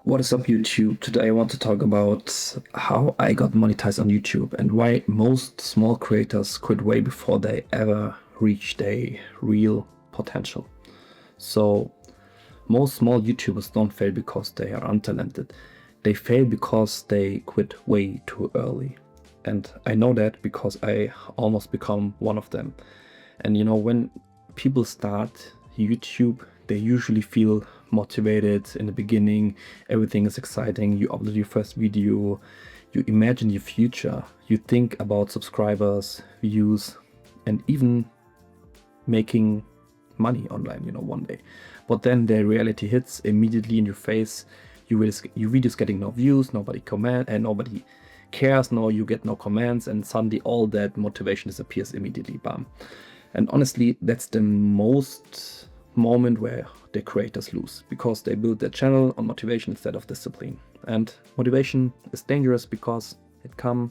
What is up, YouTube? Today I want to talk about how I got monetized on YouTube and why most small creators quit way before they ever reach their real potential. So most small YouTubers don't fail because they are untalented. They fail because they quit way too early. And I know that because I almost become one of them. And when people start YouTube, they usually feel motivated in the beginning. Everything is exciting. You upload your first video, you imagine your future, you think about subscribers, views, and even making money online, one day. But then the reality hits immediately in your face. Your video's getting no views, nobody comment, and nobody cares. No, you get no comments, and suddenly all that motivation disappears immediately. Bam. And honestly, that's the most moment where the creators lose, because they build their channel on motivation instead of discipline. And motivation is dangerous because it comes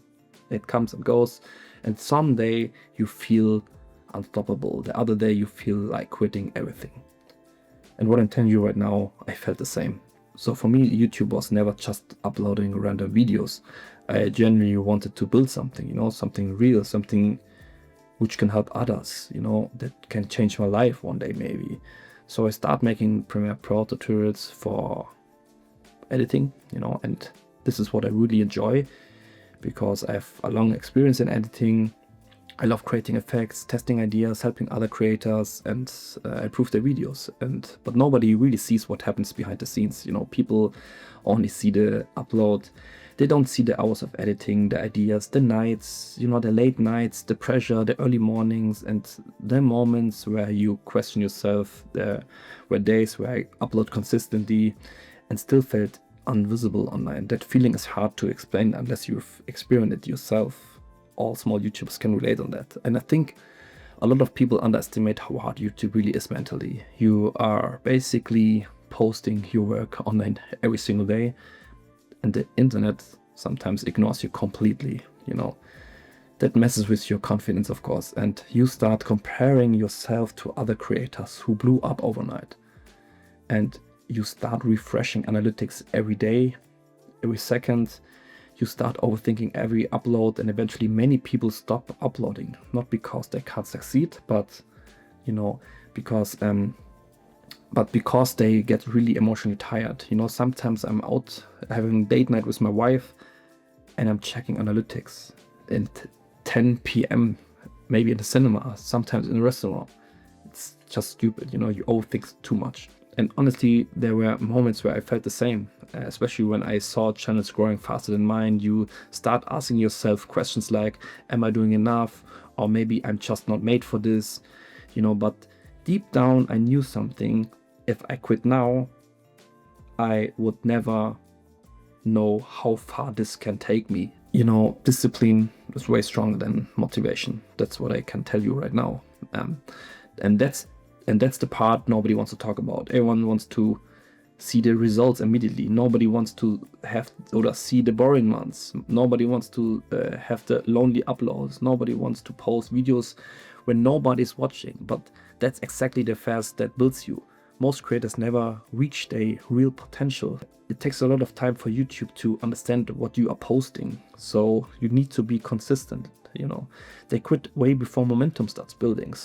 and goes, and someday you feel unstoppable, the other day you feel like quitting everything. And what I'm telling you right now, I felt the same. So for me, YouTube was never just uploading random videos. I genuinely wanted to build something, something real, something which can help others, that can change my life one day maybe. So I start making Premiere Pro tutorials for editing, and this is what I really enjoy because I have a long experience in editing. I love creating effects, testing ideas, helping other creators, and improve their videos. But nobody really sees what happens behind the scenes. People only see the upload. They don't see the hours of editing, the ideas, the nights, the late nights, the pressure, the early mornings, and the moments where you question yourself. There were days where I upload consistently and still felt invisible online. That feeling is hard to explain unless you've experienced it yourself. All small YouTubers can relate on that. And I think a lot of people underestimate how hard YouTube really is mentally. You are basically posting your work online every single day, and the internet sometimes ignores you completely. That messes with your confidence, of course, and you start comparing yourself to other creators who blew up overnight. And you start refreshing analytics every day, every second. You start overthinking every upload, and eventually many people stop uploading, not because they can't succeed, but because they get really emotionally tired. Sometimes I'm out having date night with my wife and I'm checking analytics at 10 p.m, maybe in the cinema, sometimes in a restaurant. It's just stupid, you overthink too much. And honestly, there were moments where I felt the same, especially when I saw channels growing faster than mine. You start asking yourself questions like, am I doing enough? Or maybe I'm just not made for this, but deep down I knew something. If I quit now, I would never know how far this can take me. Discipline is way stronger than motivation. That's what I can tell you right now. And that's the part nobody wants to talk about. Everyone wants to see the results immediately. Nobody wants to have or see the boring months. Nobody wants to have the lonely uploads. Nobody wants to post videos when nobody's watching. But that's exactly the phase that builds you. Most creators never reach their real potential. It takes a lot of time for YouTube to understand what you are posting. So you need to be consistent. They quit way before momentum starts building.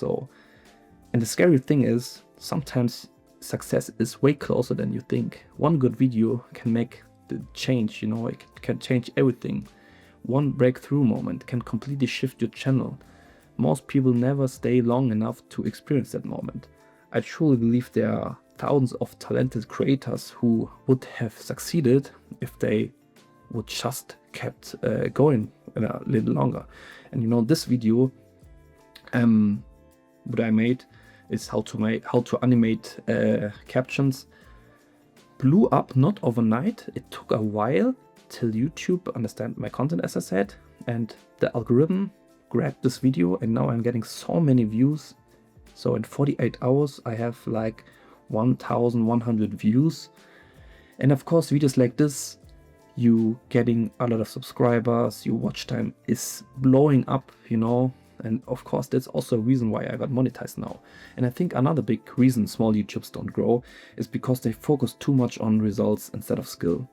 And the scary thing is, sometimes success is way closer than you think. One good video can make the change, it can change everything. One breakthrough moment can completely shift your channel. Most people never stay long enough to experience that moment. I truly believe there are thousands of talented creators who would have succeeded if they would just kept going a little longer. And this video what I made is how to animate captions. Blew up not overnight. It took a while till YouTube understand my content, as I said, and the algorithm grabbed this video, and now I'm getting so many views. So in 48 hours I have like 1,100 views. And of course, videos like this, you getting a lot of subscribers, your watch time is blowing up, And of course, that's also a reason why I got monetized now. And I think another big reason small YouTubers don't grow is because they focus too much on results instead of skill.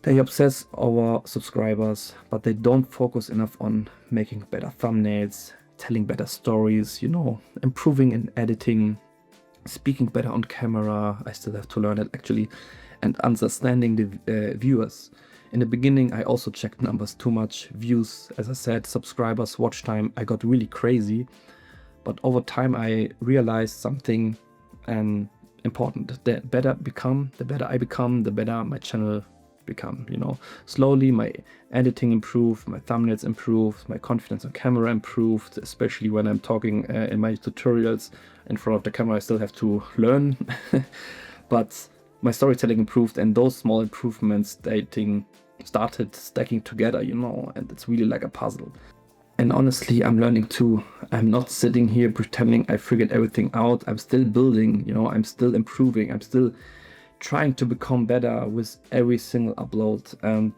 They obsess over subscribers, but they don't focus enough on making better thumbnails, telling better stories, improving in editing, speaking better on camera. I still have to learn it actually, and understanding the viewers. In the beginning, I also checked numbers too much, views, as I said, subscribers, watch time. I got really crazy, but over time I realized something important. The better I become, the better my channel become. Slowly my editing improved, my thumbnails improved, my confidence on camera improved, especially when I'm talking in my tutorials in front of the camera. I still have to learn, but my storytelling improved, and those small improvements started stacking together, and it's really like a puzzle. And honestly, I'm learning too. I'm not sitting here pretending I figured everything out. I'm still building, I'm still improving. I'm still trying to become better with every single upload, and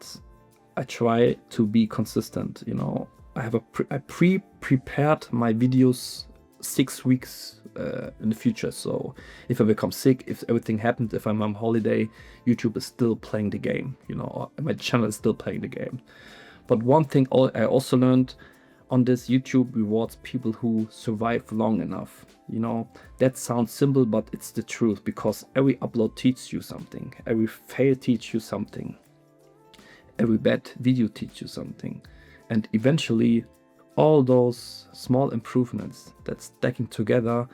I try to be consistent. I pre-prepared my videos 6 weeks in the future. So if I become sick, if everything happens, if I'm on holiday, YouTube is still playing the game, my channel is still playing the game. But one thing I also learned on this: YouTube rewards people who survive long enough. That sounds simple, but it's the truth, because every upload teaches you something, every fail teaches you something, every bad video teaches you something, and eventually all those small improvements that's stacking together,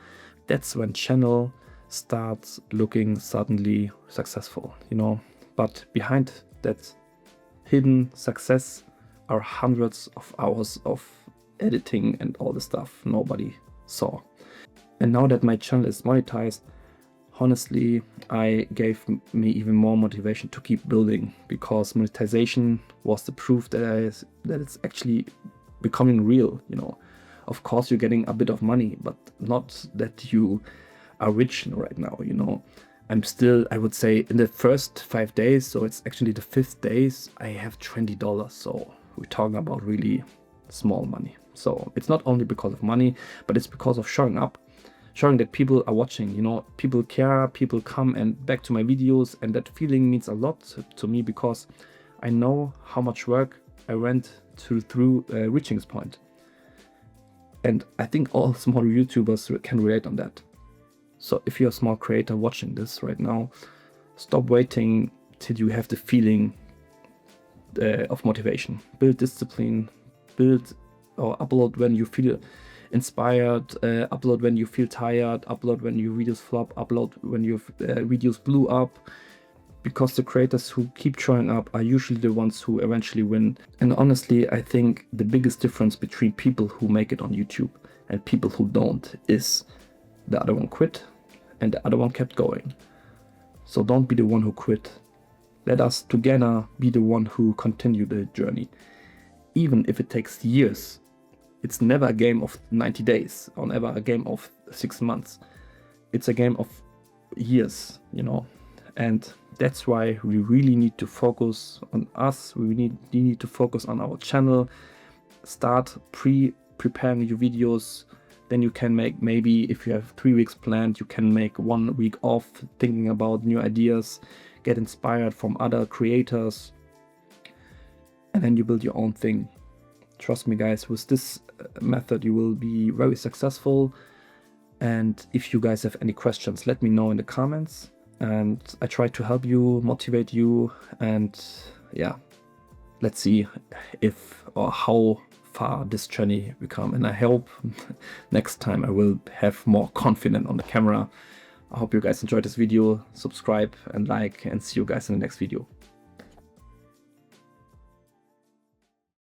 that's when channel starts looking suddenly successful, But behind that hidden success are hundreds of hours of editing and all the stuff nobody saw. And now that my channel is monetized, honestly, I gave me even more motivation to keep building, because monetization was the proof that it's actually becoming real. Of course you're getting a bit of money, but not that you are rich right now. I'm still, I would say, in the first 5 days, so it's actually the 5th days, I have $20. So we're talking about really small money. So it's not only because of money, but it's because of showing up, showing that people are watching, people care, people come and back to my videos, and that feeling means a lot to me, because I know how much work I went through reaching this point. And I think all small YouTubers can relate on that. So if you're a small creator watching this right now, stop waiting till you have the feeling of motivation. Build discipline, build or upload when you feel inspired, upload when you feel tired, upload when your videos flop, upload when your videos blew up, because the creators who keep showing up are usually the ones who eventually win. And honestly, I think the biggest difference between people who make it on YouTube and people who don't is the other one quit and the other one kept going. So don't be the one who quit. Let us together be the one who continue the journey. Even if it takes years. It's never a game of 90 days or never a game of 6 months. It's a game of years, And that's why we really need to focus on us. We need to focus on our channel. Start preparing your videos. Then you can make, maybe if you have 3 weeks planned, you can make 1 week off thinking about new ideas, get inspired from other creators, and then you build your own thing. Trust me, guys, with this method you will be very successful. And if you guys have any questions, let me know in the comments, and I try to help you, motivate you, and yeah, let's see if or how far this journey become. And I hope next time I will have more confidence on the camera. I hope you guys enjoyed this video. Subscribe and like, and see you guys in the next video.